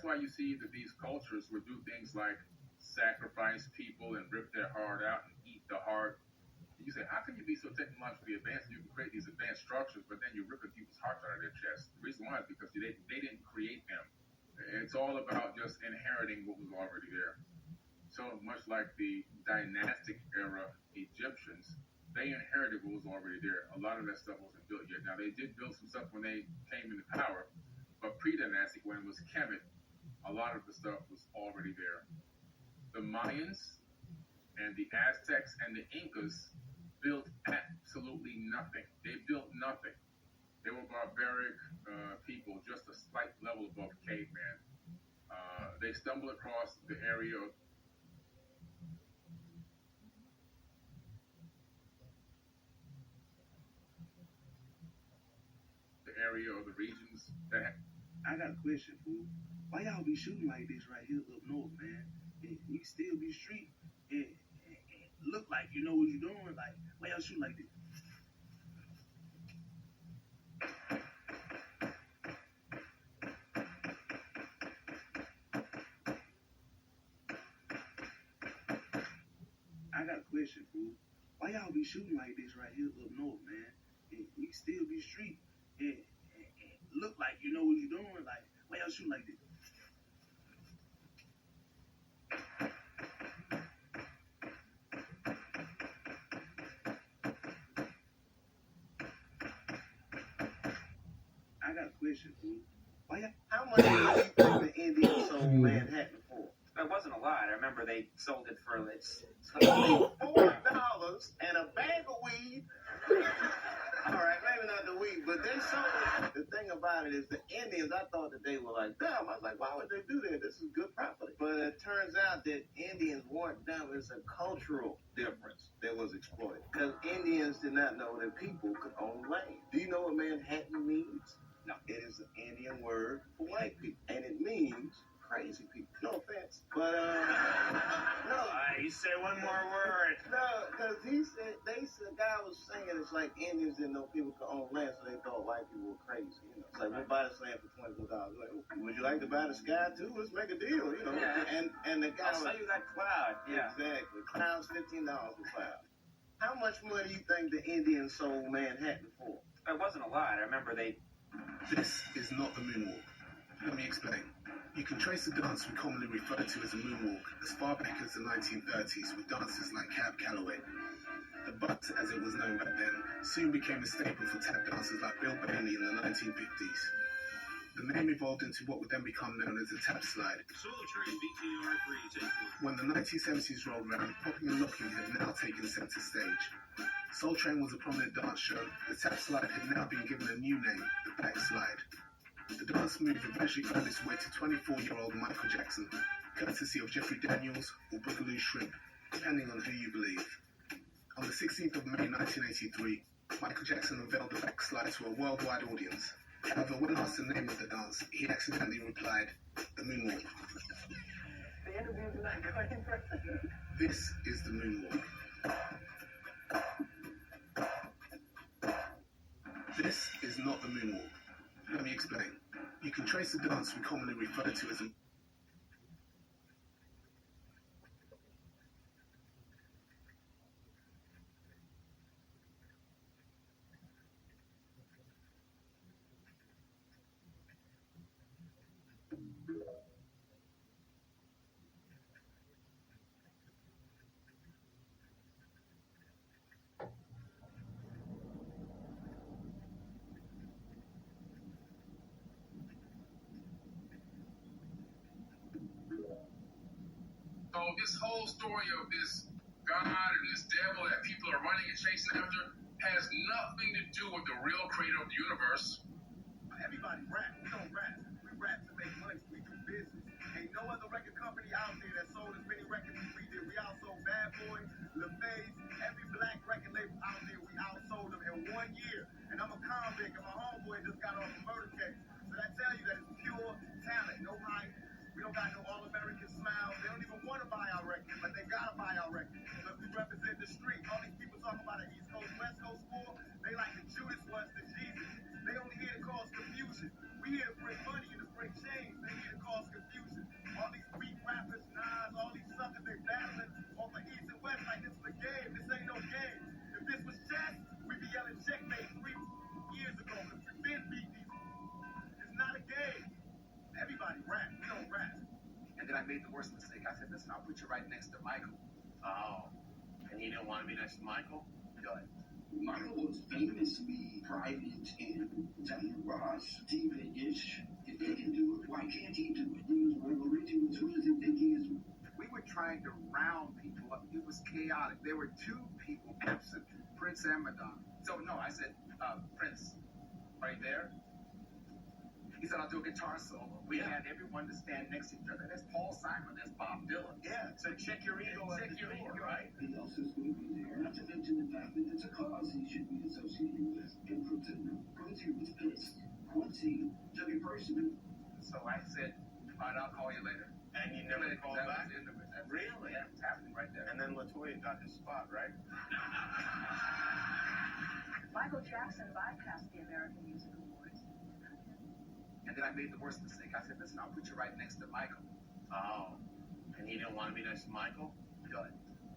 that's why you see that these cultures would do things like sacrifice people and rip their heart out and eat the heart. And you say, how can you be so technologically advanced and you can create these advanced structures, but then you're ripping people's hearts out of their chest? The reason why is because they didn't create them. It's all about just inheriting what was already there. So much like the dynastic era Egyptians, they inherited what was already there. A lot of that stuff wasn't built yet. Now, they did build some stuff when they came into power, but pre-dynastic, when it was Kemet, a lot of the stuff was already there. The Mayans and the Aztecs and the Incas built absolutely nothing. They built nothing. They were barbaric people, just a slight level above caveman. They stumbled across the area of the regions that had. I got a question, fool. Why y'all be shooting like this right here up north, man? You still be street and look like you know what you're doing. Like, why y'all shoot like this? I got a question, fool. Why y'all be shooting like this right here up north, man? You still be street and look like you know what you're doing. Like, why y'all shoot like this? I got a question, fool. How much do you think the Indians sold Manhattan for? It wasn't a lot. I remember they sold it for $4 and a bag of weed. All right, maybe not the weed, but they sold it. The thing about it is the Indians, I thought that they were like dumb. I was like, why would they do that? This is good property. But it turns out that Indians weren't dumb. It's a cultural difference that was exploited. Because Indians did not know that people could own land. Do you know what Manhattan means? No, it is an Indian word for white people, and it means crazy people. No offense, but no. You say one more word. No, because the guy was saying it's like Indians didn't know people could own land, so they thought white people were crazy. You know, it's like we'll buy this land for $24. Like, would you like to buy the sky too? Let's make a deal. You know, yeah. And the guy I'll sell you that cloud. Yeah, exactly. Cloud's $15 a cloud. How much money do you think the Indians sold Manhattan for? It wasn't a lot. I remember they. This is not the moonwalk. Let me explain. You can trace the dance we commonly refer to as a moonwalk as far back as the 1930s with dancers like Cab Calloway. The butt, as it was known back then, soon became a staple for tap dancers like Bill Bailey in the 1950s. The name evolved into what would then become known as the tap slide. When the 1970s rolled around, popping and locking had now taken center stage. Soul Train was a prominent dance show. The tap slide had now been given a new name, the back slide. The dance move eventually found its way to 24-year-old Michael Jackson, courtesy of Jeffrey Daniels or Boogaloo Shrimp, depending on who you believe. On the 16th of May 1983, Michael Jackson unveiled the back slide to a worldwide audience. However, when asked the name of the dance, he accidentally replied, the moonwalk. The interview's not going for This is the moonwalk. This is not the moonwalk. Let me explain. You can trace the dance we commonly refer to as a So this whole story of this God and this devil that people are running and chasing after has nothing to do with the real creator of the universe. Everybody rap. We don't rap. We rap to make money. We do business. Ain't no other record company out there that sold as many records as we did. We outsold Bad Boy, LaFaze, every black record label out there. We outsold them in 1 year. And I'm a convict, and my homeboy just got off a murder case. So that tells you that it's pure talent, no hype. We don't got no all-American smile. They don't even want to buy our record, but they gotta buy our record. Because we represent the street. All these people talking about an East Coast, West Coast war, they like the Judas was to Jesus. They only here to cause confusion. We here to bring money and to bring change. They here to cause confusion. rap. We don't rap. And then I made the worst mistake. I said, listen, I'll put you right next to Michael. Oh. And he didn't want to be next to Michael? Good. Michael was famously private and terrorist, even-ish. If they can do it, why can't he do it? He was one of the originals. Who does he think he is? We were trying to round people up. It was chaotic. There were two people absent, Prince and Madonna. So, no, I said, Prince, right there. He said, I'll do a guitar solo. We had everyone to stand next to each other. There's Paul Simon, there's Bob Dylan. Yeah, so check your ego at Check the your door, ego. right? Who else is going to be there? Not to mention the fact that it's a cause he should be associated with. And Quincy was pissed. Quincy took it personally. So I said, all right, I'll call you later. And you never called That back? was the end of it. That's Really? Yeah, it's happening right there. And then LaToya got his spot, right? Michael Jackson bypassed the American Music Awards. And then I made the worst mistake. I said, listen, I'll put you right next to Michael. Oh. And he didn't want to be next to Michael? Good.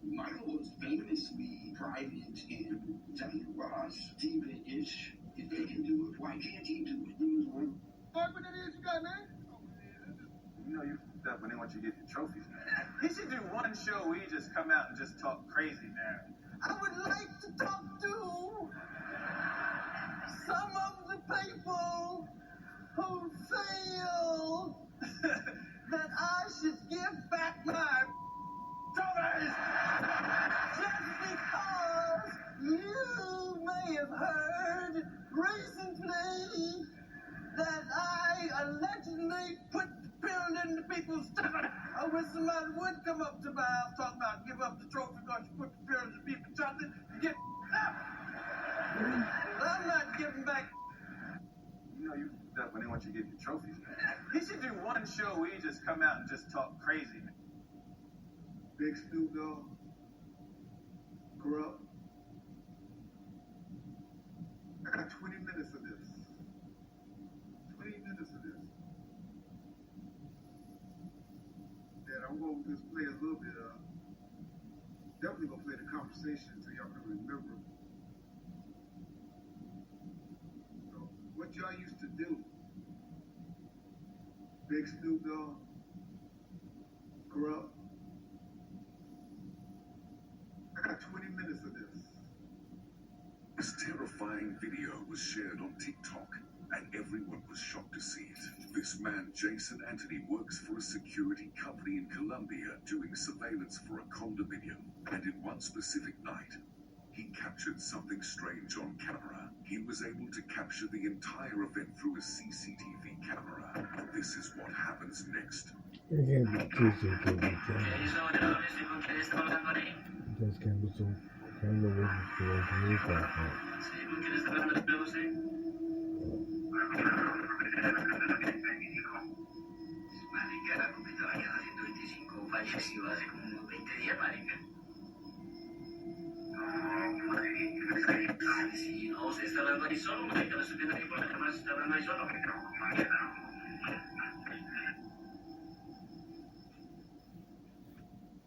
Michael was famously private and terrorist, even-ish. If they can do it, why can't he do it? He was one. What it is you got, man? You know you f***ed up when they want you to get your trophies, man. He should do one show where you just come out and just talk crazy, man. I would like to talk to some of the people who feel that I should give back my dollars just because you may have heard recently that I allegedly put the pill in the people's stomach. I wish somebody would come up to my house talking about give up the trophy because you put the pill in the people's stomach and get up. I'm not giving back. You know you f***ed up when they want you to get your trophies, man. He should do one show where you just come out and just talk crazy, man. Big Snoop Dogg, Corrupt. I got 20 minutes of this. 20 minutes of this. And I'm going to just play a little bit of. Definitely going to play the conversation so y'all can remember. So, what y'all used to do. Big Snoop Dogg, Corrupt. I got 20 minutes of this. This terrifying video was shared on TikTok, and everyone was shocked to see it. This man, Jason Anthony, works for a security company in Colombia doing surveillance for a condominium. And in one specific night, he captured something strange on camera. He was able to capture the entire event through a CCTV camera. And this is what happens next.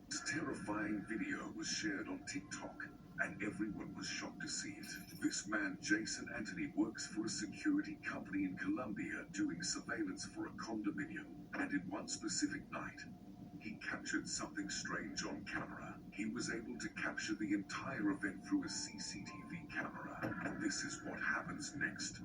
This terrifying video was shared on TikTok, and everyone was shocked to see it. This man, Jason Anthony, works for a security company in Colombia doing surveillance for a condominium. And in one specific night, he captured something strange on camera. He was able to capture the entire event through a CCTV camera. And this is what happens next.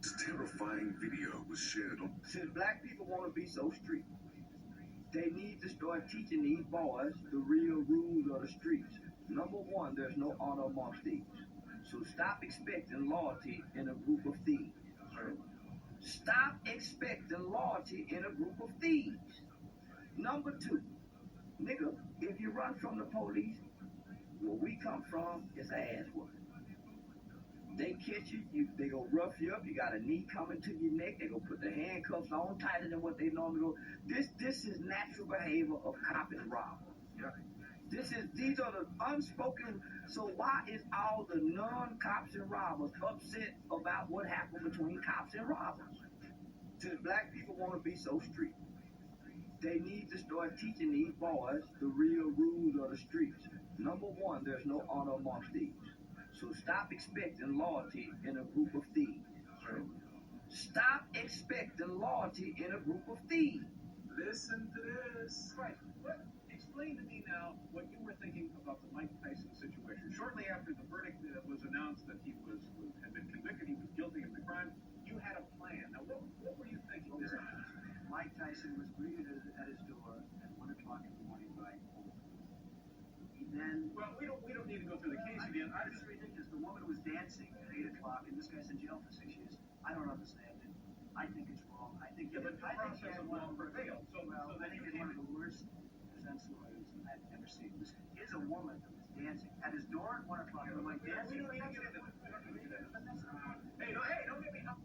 This terrifying video was shared on. Since black people want to be so street, they need to start teaching these boys the real rules of the streets. Number one, there's no honor amongst thieves. So stop expecting loyalty in a group of thieves. Stop expecting loyalty in a group of thieves. Number two, nigga, if you run from the police, where we come from, it's ass work. They catch you, they gonna rough you up. You got a knee coming to your neck. They gonna put the handcuffs on tighter than what they normally go. This is natural behavior of cop and robber. These are the unspoken. So why is all the non-cops and robbers upset about what happened between cops and robbers? Since black people want to be so street, they need to start teaching these boys the real rules of the streets. Number one, there's no honor amongst thieves. So stop expecting loyalty in a group of thieves. Stop expecting loyalty in a group of thieves. Listen to this. Right. Explain to me now what you were thinking about the Mike Tyson situation. Shortly after the verdict was announced that he had been convicted, he was guilty of the crime, you had a plan. Now, what were you thinking this time? Mike Tyson was greeted at his door at 1 o'clock in the morning by Paul. He then... Well, we don't need to go through the case again. It's ridiculous. The woman was dancing at 8 o'clock, and this guy's in jail for 6 years. I don't understand it. I think it's wrong. I think... Yeah, but the process of law prevailed. So I think it's one of the worst defense lawyers I've ever seen. Here's a woman that was dancing at his door at 1 o'clock in the morning. Dancing. We don't need to get into this. Hey, don't get me up.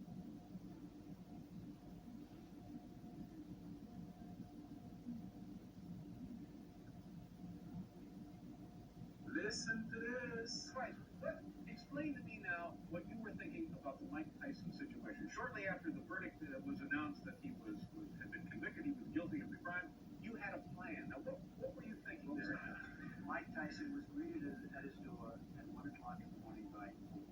Listen to this. Right. Explain to me now what you were thinking about the Mike Tyson situation. Shortly after the verdict was announced that he had been convicted, he was guilty of the crime, you had a plan. Now, what were you thinking this time? Mike Tyson was greeted at his door at 1 o'clock in the morning by Paul.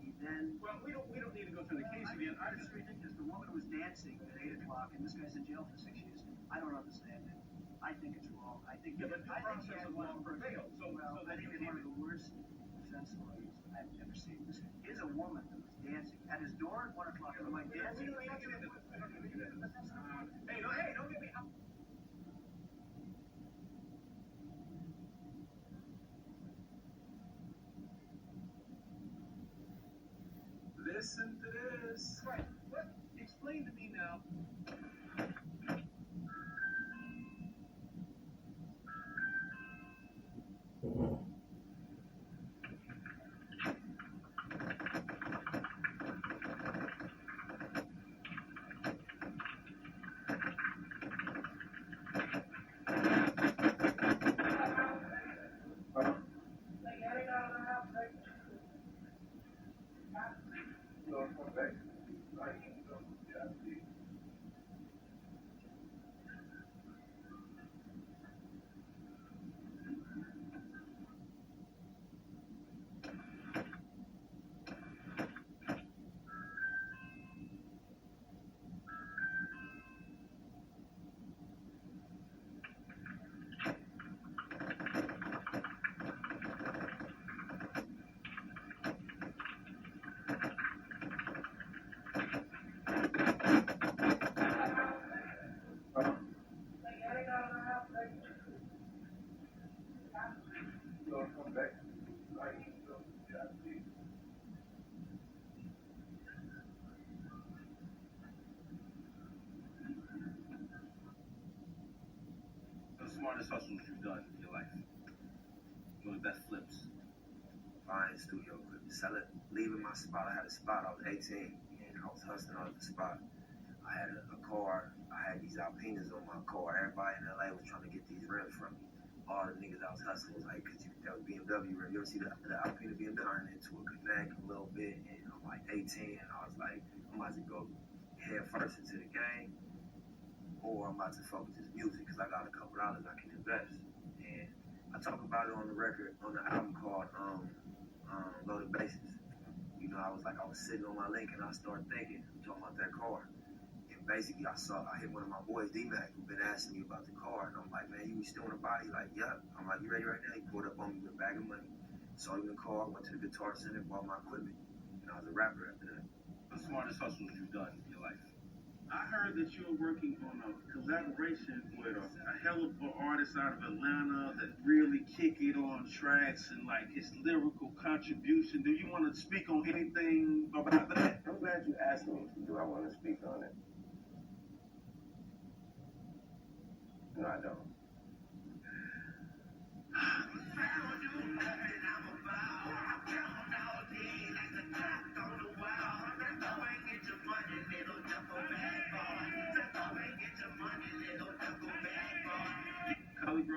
He then... Well, we don't need to go through the case again. It's ridiculous. The woman was dancing at 8 o'clock, and this guy's in jail for 6 years. I don't understand it. I think it's wrong. I think... Yeah, but the process of law prevailed. So I think it's one of the worst defense lawyers I've ever seen. Here's a woman that was dancing at his door at 1 o'clock in the morning. Dancing. We don't need to get into this. Hey, don't get me up. Listen to this. Right. Explain to me now. Smartest hustles you've done in your life? One of the best flips? Buying studio equipment, sell it, leaving my spot. I had a spot, I was 18, and I was hustling out of the spot. I had a car, I had these Alpinas on my car. Everybody in LA was trying to get these rims from me. All the niggas I was hustling was like, that was BMW rim. You ever see the Alpina BMW turn into a Connect a little bit? And I'm like 18, and I was like, I'm about to go head first into the game, or I'm about to focus this music because I got a couple dollars I can invest. And I talk about it on the record, on the album called Loaded Bases. You know, I was sitting on my link and I started thinking, talking about that car. And basically I hit one of my boys, D-Mac, who'd been asking me about the car. And I'm like, man, you still in the body? He's like, yeah. I'm like, you ready right now? He pulled up on me with a bag of money. Saw him in the car, went to the Guitar Center, bought my equipment. And I was a rapper after that. The smartest hustles you've done in your life? I heard that you were working on a collaboration with a hell of an artist out of Atlanta that really kick it on tracks and like his lyrical contribution. Do you want to speak on anything about that? I'm glad you asked me. Do I want to speak on it? No, I don't.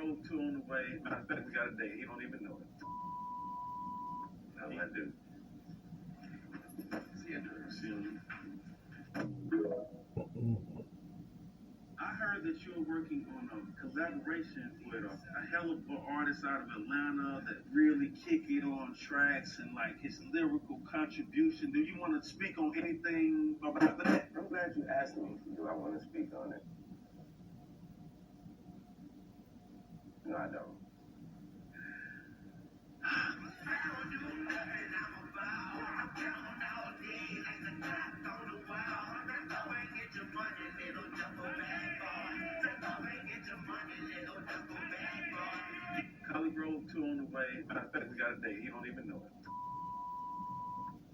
Road 2 on the way. Matter of fact, we got a date. He don't even know it. Now I do. See you soon. I heard that you're working on a collaboration with a hell of an artist out of Atlanta that really kick it on tracks and like his lyrical contribution. Do you want to speak on anything about that? I'm glad you asked me. Do I want to speak on it? No, I don't. College Road 2 on the way. Matter of fact, we got a date. He don't even know it.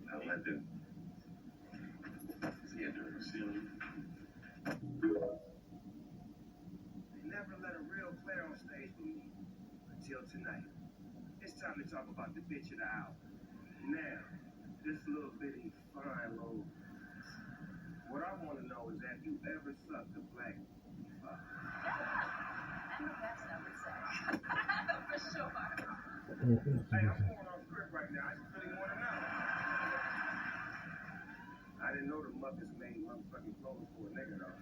Now I do. See you soon. They never let a real player on stage with me until tonight. It's time to talk about the bitch of the hour. Now, this little bitty fine little. What I want to know is, have you ever sucked a black fuck? I know that's number 7. For sure. Hey, I'm going off script right now. I just really want to know. I didn't know the Muppets made motherfucking clothes for a nigga, though.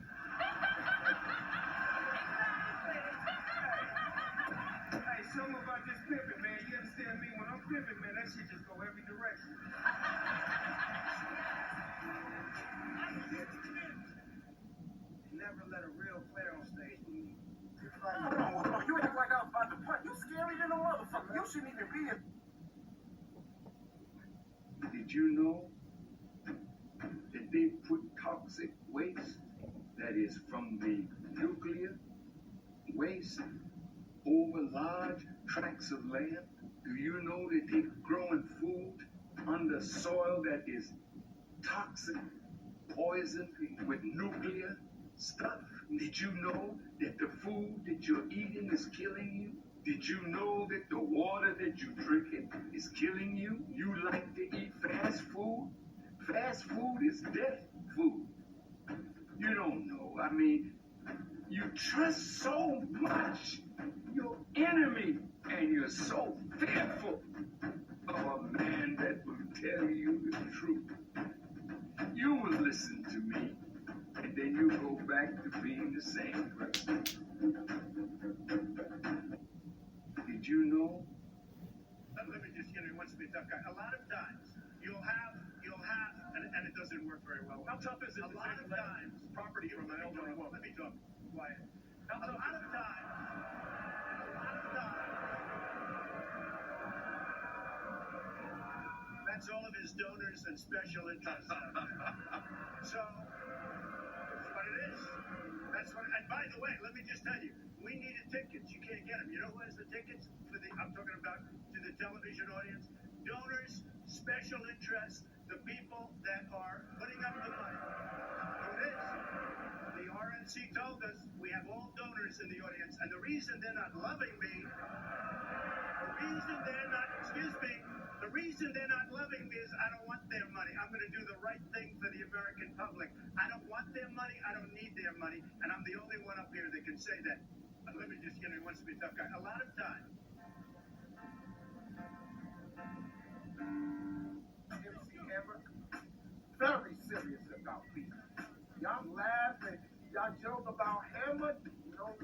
Hey, something about this pimping, man. You understand me? When I'm pimping, man, that shit just go every direction. Never let a real player on stage with me. No, you act like I was about to punt. You scary than a motherfucker. You shouldn't even be in. Did you know that they put toxic waste that is from the nuclear waste over large tracts of land? Do you know that they're growing food under soil that is toxic, poison with nuclear stuff? Did you know that the food that you're eating is killing you? Did you know that the water that you're drinking is killing you? You like to eat fast food? Fast food is death food. You don't know. I mean, you trust so much your enemy, and you're so fearful of a man that will tell you the truth. You will listen to me, and then you go back to being the same person. Did you know? Let me just get it. Wants to be a tough guy. A lot of times you'll have, and it doesn't work very well. How tough is it? A lot of times, property from an elderly woman. Let me talk quiet. A lot of times. That's all of his donors and special interests. So, that's what it is. That's what. And by the way, let me just tell you, we needed tickets. You can't get them. You know who has the tickets for the? I'm talking about to the television audience. Donors, special interests, the people that are putting up the money. So it is. The RNC told us we have all donors in the audience, and the reason they're not loving me, the reason they're not loving me is I don't want their money. I'm going to do the right thing for the American public. I don't want their money. I don't need their money. And I'm the only one up here that can say that. But let me just get it. He wants to be a tough guy. A lot of times. MC Hammer, very serious about people. Y'all laugh and y'all joke about Hammer. No.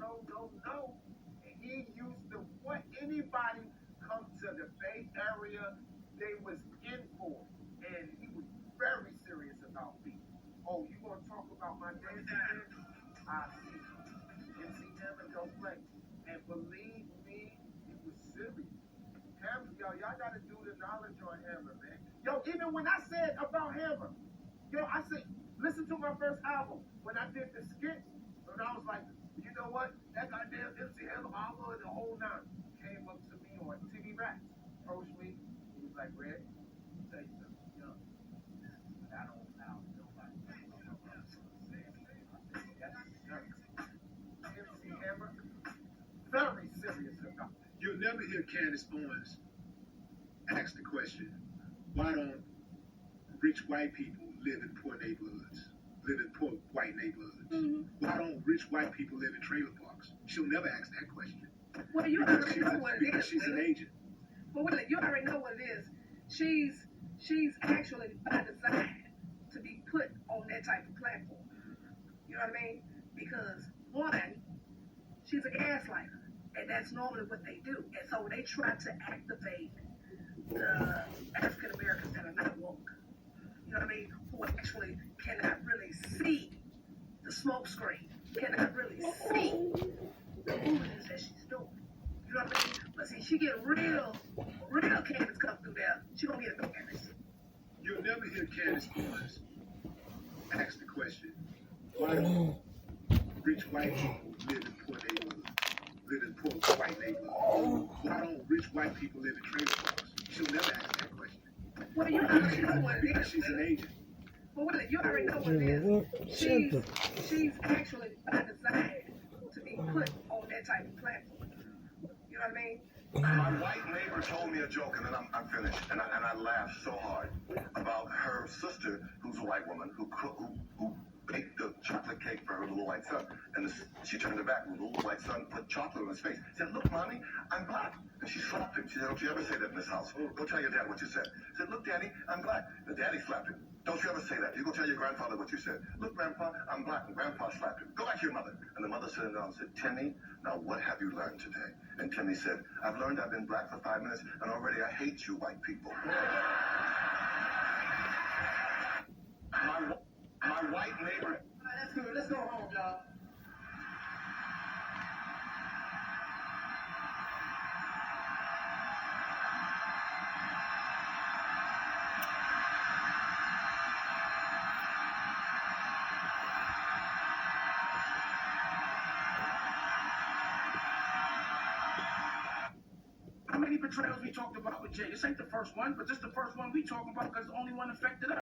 He used to what anybody come to the Bay Area they was in for. And he was very serious about people. Oh, you gonna talk about my dance again? I see. MC Hammer don't play. And believe me, it was serious. Hammer, y'all gotta do the knowledge on Hammer, man. Yo, even when I said about Hammer, I said, listen to my first album. When I did the skits, and I was like, you know what? That goddamn MC Hammer, I was the whole 9. Came up to me on TV Raps, approached me. He was like, Red, I'll tell you something, young. But I don't know nobody. MC Hammer, very serious about it. You'll never hear Candace Owens ask the question, why don't rich white people live in poor neighborhoods, live in poor white neighborhoods? Why don't rich white people live in trailer parks? She'll never ask that question. Well, you already know what it is. She's an agent. Well, Willie, you already know what it is. She's actually by design to be put on that type of platform. You know what I mean? Because one, she's a gaslighter, and that's normally what they do. And so they try to activate the African Americans that are not woke. You know what I mean? Who actually cannot really see the smoke screen, cannot really see the movements that she's doing. You know what I mean? But see, she get real Candace come through there. She gonna get a Candace. You'll never hear Candace Owens ask the question, why do rich white people live in poor neighborhoods? Live in poor white neighborhoods? Why don't rich white people live in trailer parks? She'll never ask that question. Well, you already know what it is. She's an agent. Well, Willie, you already know what it is. She's actually by design to be put on that type of platform. You know what I mean? My white neighbor told me a joke, and then I'm finished, and I laughed so hard about her sister, who's a white woman, who baked the chocolate cake for her little white son, and she turned her back, and the little white son put chocolate on his face. Said, "Look, mommy, I'm black." And she slapped him. She said, "Don't you ever say that in this house. Go tell your dad what you said." He said, "Look, Daddy, I'm black." The daddy slapped him. "Don't you ever say that. You go tell your grandfather what you said." "Look, Grandpa, I'm black." And Grandpa slapped him. "Go back to your mother." And the mother sat him down and said, "Timmy, now what have you learned today?" And Timmy said, "I've learned I've been black for 5 minutes, and already I hate you white people. My white neighbor." That's good. Let's go home, y'all. How many betrayals we talked about with Jay? This ain't the first one, but this the first one we talking about because the only one affected us.